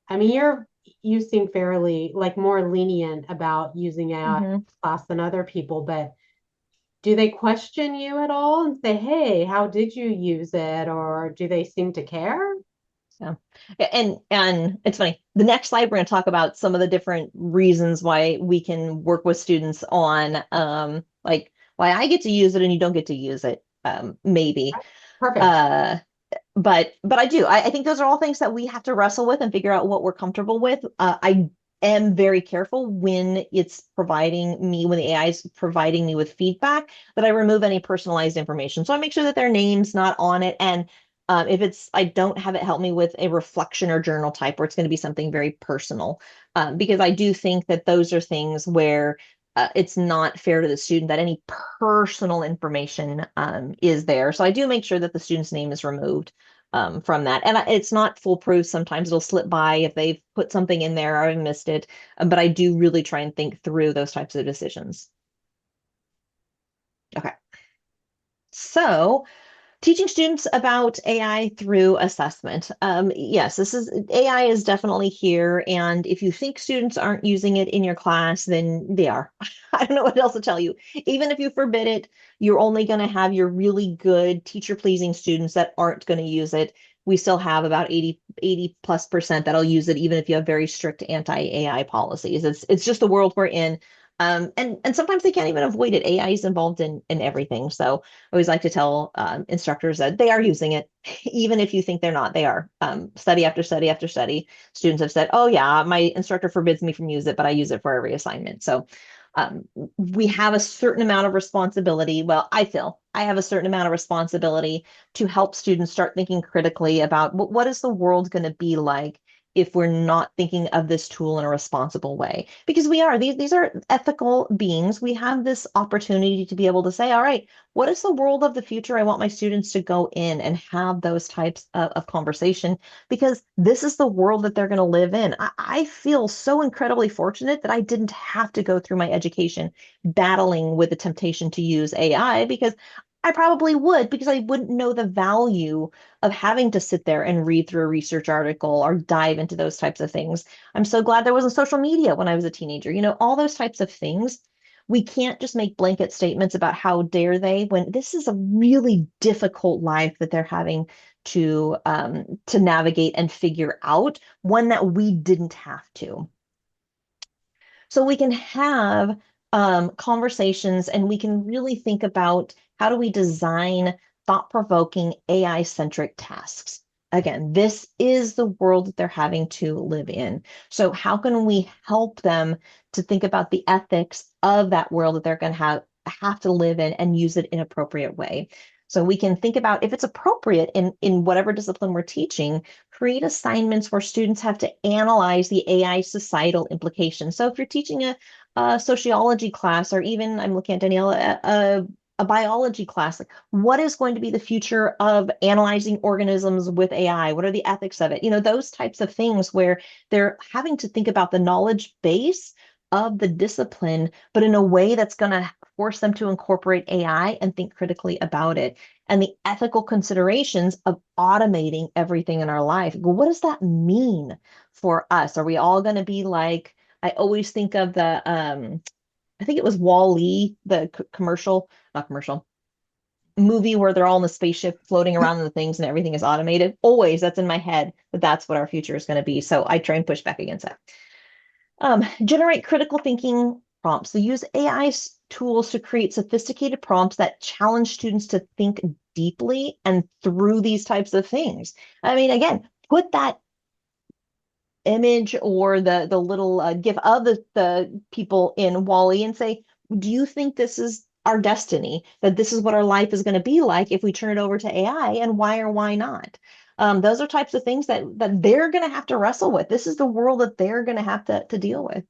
I mean, you seem fairly like more lenient about using AI Mhm. class than other people, but do they question you at all and say, hey, how did you use it? Or do they seem to care? Yeah. And it's funny. The next slide, we're going to talk about some of the different reasons why we can work with students on like why I get to use it and you don't get to use it. Maybe. Perfect. Uh but I do. I think those are all things that we have to wrestle with and figure out what we're comfortable with. I am very careful when when the AI is providing me with feedback, that I remove any personalized information. So I make sure that their name's not on it. And if I don't have it help me with a reflection or journal type where it's going to be something very personal. Because I do think that those are things where it's not fair to the student that any personal information is there. So I do make sure that the student's name is removed from that. And it's not foolproof. Sometimes it'll slip by if they've put something in there or I've missed it. But I do really try and think through those types of decisions. Okay. So teaching students about AI through assessment. Yes, AI is definitely here. And if you think students aren't using it in your class, then they are. I don't know what else to tell you. Even if you forbid it, you're only going to have your really good teacher pleasing students that aren't going to use it. We still have about 80+% that'll use it, even if you have very strict anti-AI policies. It's just the world we're in. And sometimes they can't even avoid it. AI is involved in everything. So I always like to tell instructors that they are using it, even if you think they're not. They are. Study after study after study, students have said, "Oh yeah, my instructor forbids me from use it, but I use it for every assignment." So we have a certain amount of responsibility. Well, I feel I have a certain amount of responsibility to help students start thinking critically about what is the world going to be like if we're not thinking of this tool in a responsible way. Because these are ethical beings. We have this opportunity to be able to say, all right, what is the world of the future I want my students to go in and have those types of conversation? Because this is the world that they're going to live in. I feel so incredibly fortunate that I didn't have to go through my education battling with the temptation to use AI, because I probably would, because I wouldn't know the value of having to sit there and read through a research article or dive into those types of things. I'm so glad there wasn't social media when I was a teenager. All those types of things. We can't just make blanket statements about how dare they, when this is a really difficult life that they're having to navigate and figure out, one that we didn't have to. So we can have conversations and we can really think about how do we design thought-provoking AI-centric tasks. Again, this is the world that they're having to live in. So how can we help them to think about the ethics of that world that they're going to have to live in and use it in an appropriate way? So we can think about, if it's appropriate in whatever discipline we're teaching, create assignments where students have to analyze the AI societal implications. So if you're teaching a sociology class, or even I'm looking at Danielle, a biology class, like what is going to be the future of analyzing organisms with AI? What are the ethics of it? Those types of things where they're having to think about the knowledge base of the discipline, but in a way that's going to force them to incorporate AI and think critically about it. And the ethical considerations of automating everything in our life. Well, what does that mean for us? Are we all going to be like, I always think of I think it was Wall-E, the not commercial, movie where they're all in the spaceship floating around in the things and everything is automated. Always, that's in my head that that's what our future is going to be. So I try and push back against that. Generate critical thinking prompts. So use AI tools to create sophisticated prompts that challenge students to think deeply and through these types of things. I mean, again, put that image or the little gif of the people in Wall-E and say, do you think this is our destiny, that this is what our life is going to be like if we turn it over to AI, and why or why not? Those are types of things that they're going to have to wrestle with. This is the world that they're going to have to deal with.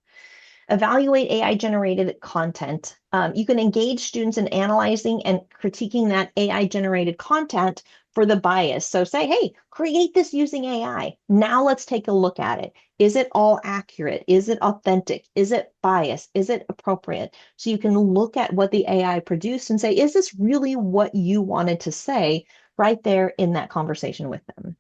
Evaluate AI generated content. You can engage students in analyzing and critiquing that AI generated content for the bias. So say, hey, create this using AI. Now let's take a look at it. Is it all accurate? Is it authentic? Is it biased? Is it appropriate? So you can look at what the AI produced and say, is this really what you wanted to say right there in that conversation with them?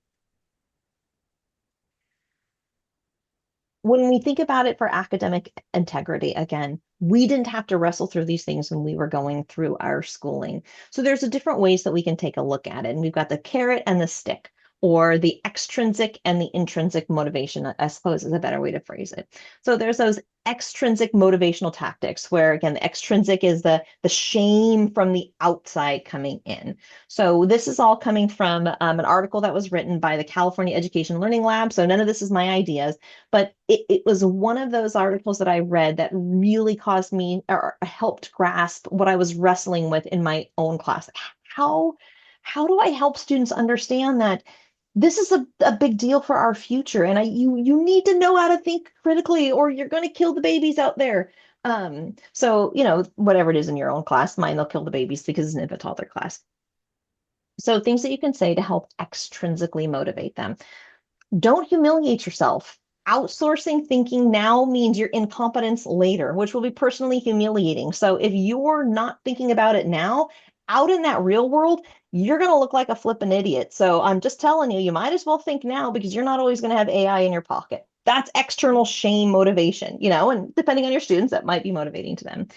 When we think about it for academic integrity, again, we didn't have to wrestle through these things when we were going through our schooling. So there's a different ways that we can take a look at it. And we've got the carrot and the stick, or the extrinsic and the intrinsic motivation, I suppose is a better way to phrase it. So there's those extrinsic motivational tactics where, again, the extrinsic is the shame from the outside coming in. So this is all coming from an article that was written by the California Education Learning Lab. So none of this is my ideas, but it was one of those articles that I read that really caused me or helped grasp what I was wrestling with in my own class. How do I help students understand that this is a big deal for our future, and you need to know how to think critically, or you're going to kill the babies out there. So whatever it is in your own class, mine they'll kill the babies because it's an infant toddler class. So things that you can say to help extrinsically motivate them. Don't humiliate yourself. Outsourcing thinking now means your incompetence later, which will be personally humiliating. So if you're not thinking about it now, out in that real world, you're going to look like a flippin' idiot. So I'm just telling you, you might as well think now, because you're not always going to have AI in your pocket. That's external shame motivation, and depending on your students, that might be motivating to them.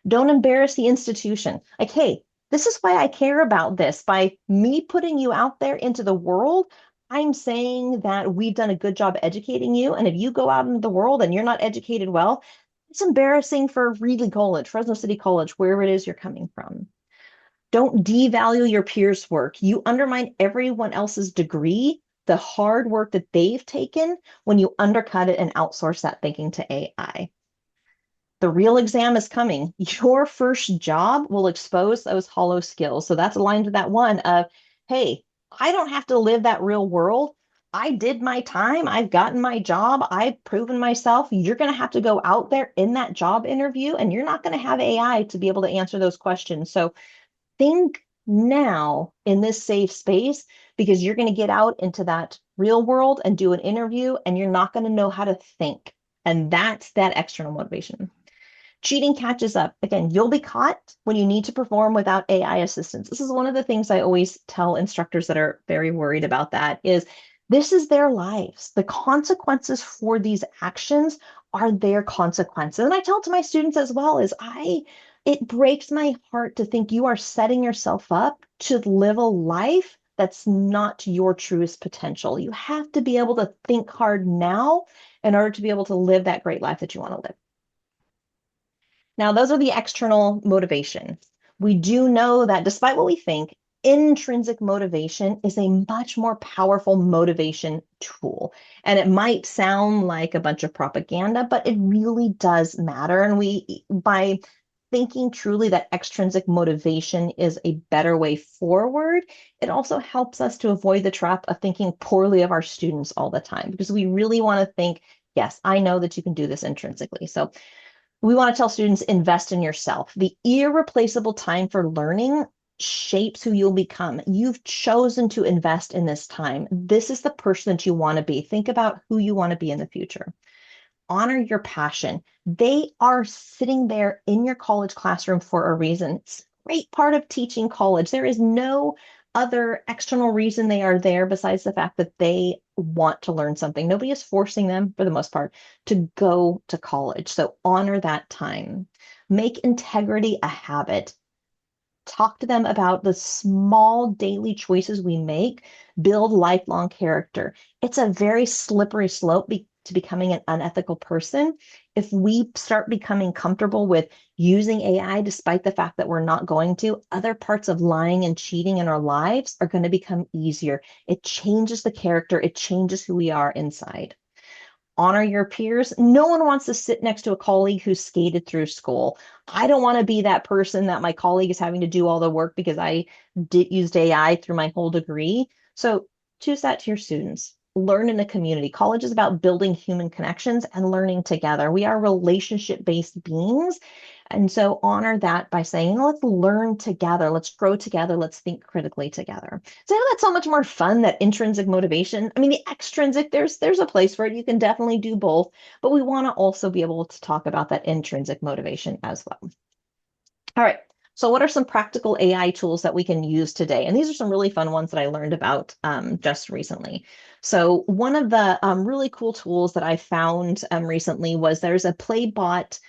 Don't embarrass the institution. Like, hey, this is why I care about this. By me putting you out there into the world, I'm saying that we've done a good job educating you. And if you go out into the world and you're not educated well, it's embarrassing for Reedley College, Fresno City College, wherever it is you're coming from. Don't devalue your peers' work. You undermine everyone else's degree, the hard work that they've taken, when you undercut it and outsource that thinking to AI. The real exam is coming. Your first job will expose those hollow skills. So that's aligned to that one of, hey, I don't have to live that real world. I did my time. I've gotten my job. I've proven myself. You're going to have to go out there in that job interview, and you're not going to have AI to be able to answer those questions. So think now in this safe space, because you're going to get out into that real world and do an interview, and you're not going to know how to think. And that's that external motivation. Cheating catches up. Again, you'll be caught when you need to perform without AI assistance. This is one of the things I always tell instructors that are very worried about that is this is their lives. The consequences for these actions are their consequences. And I tell it to my students as well is it breaks my heart to think you are setting yourself up to live a life that's not your truest potential. You have to be able to think hard now in order to be able to live that great life that you want to live. Now, those are the external motivation. We do know that despite what we think, intrinsic motivation is a much more powerful motivation tool. And it might sound like a bunch of propaganda, but it really does matter. And by thinking truly that extrinsic motivation is a better way forward, it also helps us to avoid the trap of thinking poorly of our students all the time, because we really want to think, yes, I know that you can do this intrinsically. So We want to tell students invest in yourself. The irreplaceable time for learning shapes who you'll become. You've chosen to invest in this time. This is the person that you want to be. Think about who you want to be in the future. Honor your passion. They are sitting there in your college classroom for a reason. It's a great part of teaching college. There is no other external reason they are there besides the fact that they want to learn something. Nobody is forcing them, for the most part, to go to college. So honor that time. Make integrity a habit. Talk to them about the small daily choices we make build lifelong character. It's a very slippery slope to becoming an unethical person. If we start becoming comfortable with using AI, despite the fact that we're not going to, other parts of lying and cheating in our lives are going to become easier. It changes the character, it changes who we are inside. Honor your peers. No one wants to sit next to a colleague who skated through school. I don't want to be that person that my colleague is having to do all the work because I used AI through my whole degree. So choose that to your students. Learn in a community. College is about building human connections and learning together. We are relationship-based beings. And so honor that by saying, let's learn together, let's grow together, let's think critically together. So that's so much more fun, that intrinsic motivation. I mean, the extrinsic, there's a place for it. You can definitely do both, but we want to also be able to talk about that intrinsic motivation as well. All right. So what are some practical AI tools that we can use today? And these are some really fun ones that I learned about just recently. So one of the really cool tools that I found recently was there's a Playlab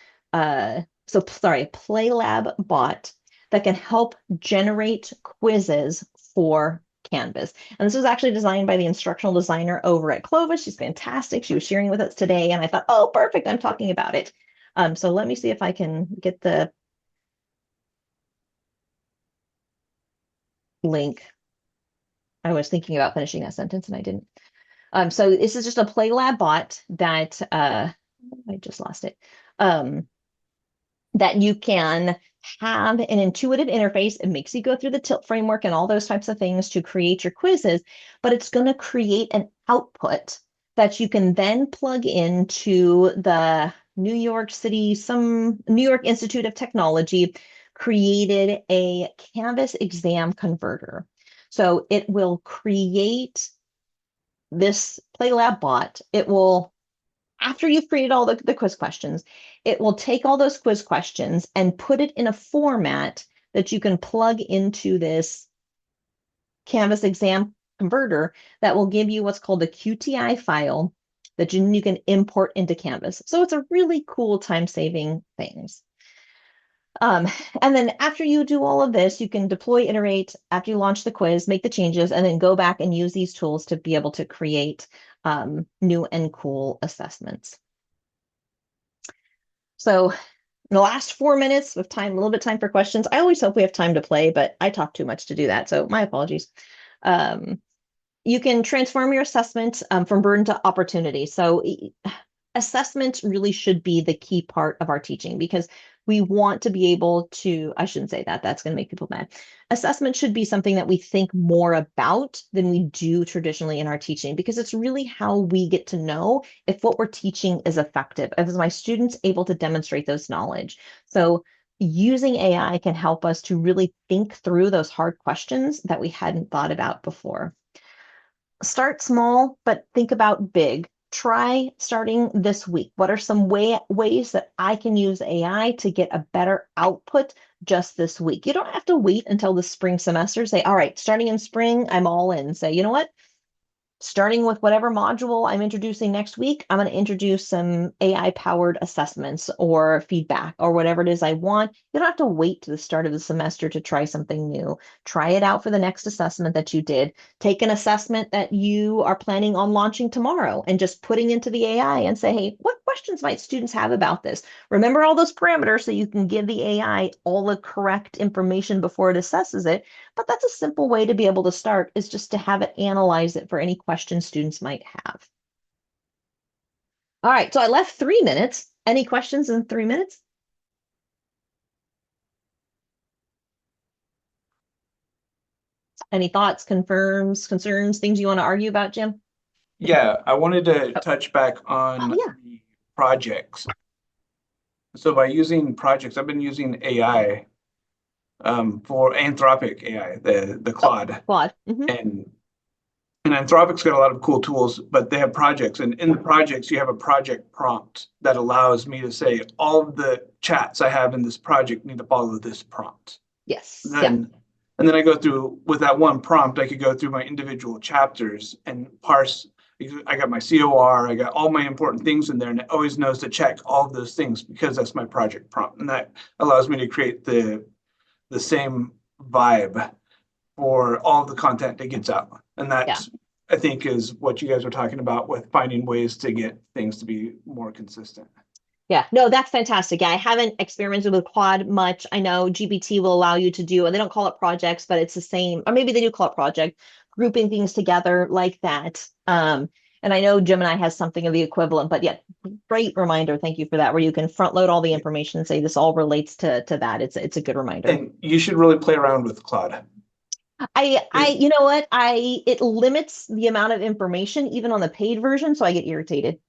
bot that can help generate quizzes for Canvas. And this was actually designed by the instructional designer over at Clovis. She's fantastic. She was sharing with us today, and I thought, oh, perfect, I'm talking about it. So let me see if I can get the link. I was thinking about finishing that sentence and I didn't. So this is just a Playlab bot that I just lost it. That you can have an intuitive interface. It makes you go through the tilt framework and all those types of things to create your quizzes, but it's going to create an output that you can then plug into the New York City, some New York Institute of Technology created a Canvas exam converter. So it will create this Playlab bot. It will, after you've created all the quiz questions, it will take all those quiz questions and put it in a format that you can plug into this Canvas exam converter that will give you what's called a QTI file that you can import into Canvas. So it's a really cool time-saving things. And then after you do all of this, you can deploy, iterate, after you launch the quiz, make the changes, and then go back and use these tools to be able to create new and cool assessments. So in the last 4 minutes with time, a little bit of time for questions. I always hope we have time to play, but I talk too much to do that. So my apologies. You can transform your assessment from burden to opportunity. So assessment really should be the key part of our teaching because we want to be able to, I shouldn't say that, that's going to make people mad. Assessment should be something that we think more about than we do traditionally in our teaching, because it's really how we get to know if what we're teaching is effective, if my students able to demonstrate those knowledge. So using AI can help us to really think through those hard questions that we hadn't thought about before. Start small, but think about big. Try starting this week. What are some ways that I can use AI to get a better output just this week? You don't have to wait until the spring semester. Say, all right, starting in spring, I'm all in. Say, you know what? Starting with whatever module I'm introducing next week, I'm going to introduce some AI-powered assessments or feedback or whatever it is I want. You don't have to wait to the start of the semester to try something new. Try it out for the next assessment that you did. Take an assessment that you are planning on launching tomorrow and just putting into the AI and say, hey, what questions might students have about this? Remember all those parameters so you can give the AI all the correct information before it assesses it. But that's a simple way to be able to start, is just to have it analyze it for any questions students might have. All right, so I left 3 minutes. Any questions in 3 minutes? Any thoughts, confirms, concerns, things you want to argue about, Jim? Yeah, I wanted to touch back on Oh, yeah. the projects. So by using projects, I've been using AI for Anthropic AI, the Claude, Claude. Mhm. and Anthropic's got a lot of cool tools, but they have projects, and in the projects you have a project prompt that allows me to say all of the chats I have in this project need to follow this prompt. Yes. Yeah. And then I go through with that one prompt, I could go through my individual chapters and parse. I got my COR, I got all my important things in there, and it always knows to check all of those things because that's my project prompt. And that allows me to create the same vibe for all the content that gets out. And that's, I think, is what you guys are talking about with finding ways to get things to be more consistent. Yeah, no, that's fantastic. Yeah, I haven't experimented with Claude much. I know GPT will allow you to do, and they don't call it projects, but it's the same, or maybe they do call it project, grouping things together like that. And I know Gemini has something of the equivalent, but yeah, great reminder. Thank you for that, where you can front load all the information and say this all relates to that. It's a good reminder. And you should really play around with Claude. You know what? It limits the amount of information even on the paid version, so I get irritated.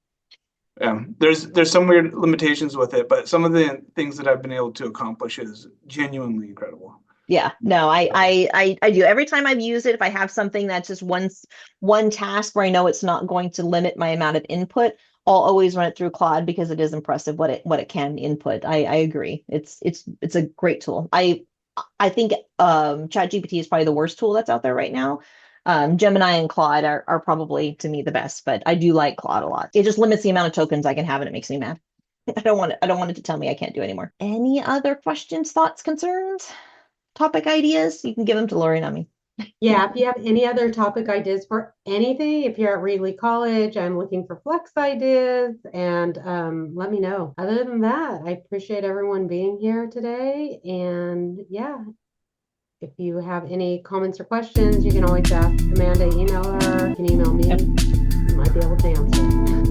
There's some weird limitations with it, but some of the things that I've been able to accomplish is genuinely incredible. Yeah, no, I do. Every time I've used it, if I have something that's just one task where I know it's not going to limit my amount of input, I'll always run it through Claude because it is impressive what it can input. I agree. It's a great tool. I think ChatGPT is probably the worst tool that's out there right now. Gemini and Claude are probably to me the best, but I do like Claude a lot. It just limits the amount of tokens I can have and it makes me mad. I don't want it to tell me I can't do anymore. Any other questions, thoughts, concerns, topic ideas? You can give them to Lori and me. Yeah, if you have any other topic ideas for anything, if you're at Reedley College, I'm looking for flex ideas, and let me know. Other than that, I appreciate everyone being here today. And yeah, if you have any comments or questions, you can always ask Amanda, email her, you can email me. I might be able to answer.